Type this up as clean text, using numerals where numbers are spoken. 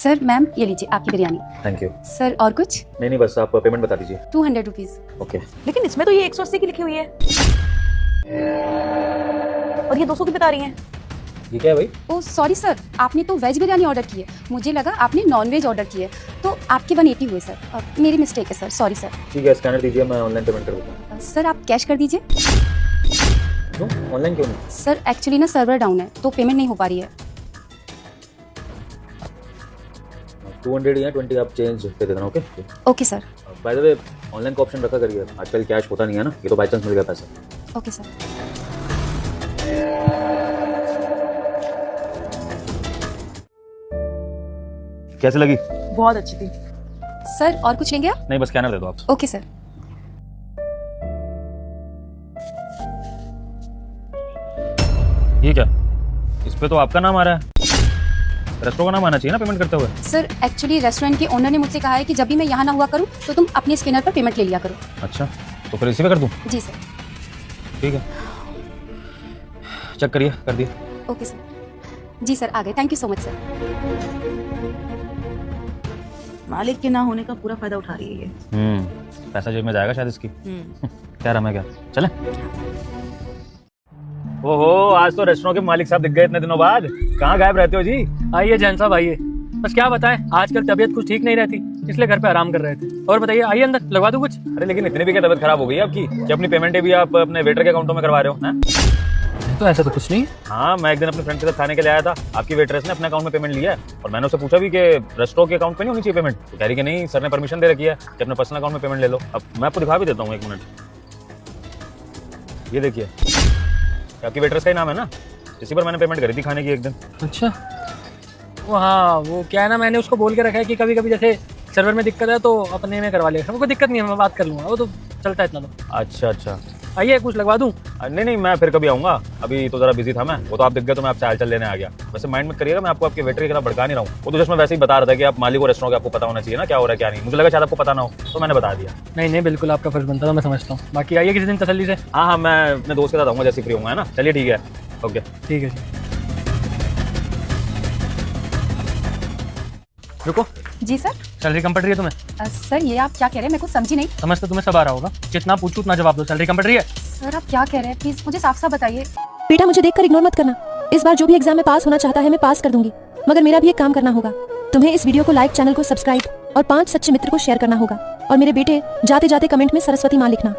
Sir ma'am ये लीजिए आपकी बिरयानी। Thank you. सर और कुछ? नहीं बस आप पेमेंट बता दीजिए। 200 रुपीज। ओके। लेकिन इसमें तो ये 180 की लिखी हुई है और ये 200 की बता रही हैं। ये क्या है भाई? ओह सॉरी सर, आपने तो वेज बिरयानी ऑर्डर की है, मुझे लगा आपने नॉन वेज ऑर्डर की है, तो आपके 180 हुए सर। मेरी मिस्टेक है सर, सॉरी सर। ठीक है, स्कैनर दीजिए, मैं ऑनलाइन पेमेंट कर देता हूँ। सर आप कैश कर दीजिए। क्यों ऑनलाइन क्यों नहीं? सर एक्चुअली ना सर्वर डाउन है तो पेमेंट नहीं हो पा रही है। 200 या 20 आप चेंज दे देना। Okay okay sir. By the way online का ऑप्शन रखा करिए, आजकल कैश होता नहीं है ना, ये तो बाई चांस मिल गया पैसा। Okay sir. कैसे लगी? बहुत अच्छी थी। सर और कुछ लेंगे आप? नहीं बस स्कैनर दे दो आप। Okay sir. ये क्या? इस पे तो आपका नाम आ रहा है, रेस्टोरेंट का नाम आना चाहिए ना पेमेंट करते हुए। सर एक्चुअली रेस्टोरेंट के ओनर ने मुझसे कहा है कि जब भी मैं यहाँ ना हुआ करूँ तो तुम अपने स्कैनर पर पेमेंट ले लिया करो। अच्छा तो फिर इसी पे कर दूँ? जी सर। ठीक है चेक करिए, कर दिए। Okay sir. जी सर आ गए, thank you so much sir. मालिक के ना होने का पूरा फायदा उठा रही है ये। पैसा जेब में जाएगा शायद इसकी। क्या रहा मैं क्या चले? ओहो आज तो रेस्टोरेंट के मालिक साहब दिख गए इतने दिनों बाद, कहाँ गायब रहते हो जी? आइए जैन साहब आइए। बस क्या बताएं, आजकल तबीयत कुछ ठीक नहीं रहती, इसलिए घर पे आराम कर रहे थे। और बताइए, आइए अंदर, लगवा दूं कुछ? अरे लेकिन इतनी भी क्या तबीयत खराब हो गई है आपकी कि अपनी पेमेंट भी आप अपने वेटर के अकाउंटों में करवा रहे हो हैं? तो ऐसा तो कुछ नहीं। हाँ मैं एक दिन अपने फ्रेंड के साथ खाने के लिए आया था, आपकी वेटरेस ने अपने अकाउंट में पेमेंट लिया है और मैंने उससे पूछा भी कि रेस्टोरेंट के अकाउंट पे नहीं होनी चाहिए पेमेंट, तो कह रही कि नहीं सर ने परमिशन दे रखी है कि अपने पर्सनल अकाउंट में पेमेंट ले लो। अब मैं आपको दिखा भी देता हूँ, एक मिनट। ये देखिए आपकी वेटरेस का ही नाम है ना, इसी पर मैंने पेमेंट करी थी खाने की एक दिन। अच्छा वो हाँ, वो क्या है ना, मैंने उसको बोल के रखा है कि कभी कभी जैसे सर्वर में दिक्कत है तो अपने में करवा लेगा, कोई दिक्कत नहीं है, मैं बात कर लूँगा, वो तो चलता है इतना तो। अच्छा अच्छा आइए कुछ लगवा दूँ? नहीं मैं फिर कभी आऊंगा, अभी तो जरा बिजी था मैं, वो तो आप दिख गए तो मैं आपसे हालचाल लेने आ गया। वैसे माइंड में करिएगा, मैं आपको आपके वेटर की तरह भड़का नहीं रहा हूँ, वो तो जस्ट मैं वैसे ही बता रहा था कि आप मालिक और रेस्टोरेंट का आपको पता होना चाहिए ना क्या हो रहा है क्या नहीं, मुझे लगा शायद आपको पता ना हो तो मैंने बता दिया। नहीं बिल्कुल आपका फर्ज बनता था, मैं समझता हूँ। बाकी आइए किसी दिन तसल्ली से। हाँ मैं अपने दोस्त के साथ आऊँगा जैसे फ्री होंगे, है ना? चलिए ठीक है, ओके ठीक है जी। रुको। जी सर। सैलरी कम पड़ रही है तुम्हें? सर ये आप क्या कह रहे हैं, मेरे को समझी नहीं। समझ तो तुम्हें सब आ रहा होगा, जितना पूछूं उतना जवाब दो। सैलरी कम पड़ रही है? सर आप क्या कह रहे हैं, प्लीज मुझे साफ साफ बताइए। बेटा मुझे देखकर इग्नोर मत करना, इस बार जो भी एग्जाम में पास होना चाहता है मैं पास कर दूंगी, मगर मेरा भी एक काम करना होगा। तुम्हें इस वीडियो को लाइक, चैनल को सब्सक्राइब और 5 सच्चे मित्र को शेयर करना होगा, और मेरे बेटे जाते जाते कमेंट में सरस्वती माँ लिखना।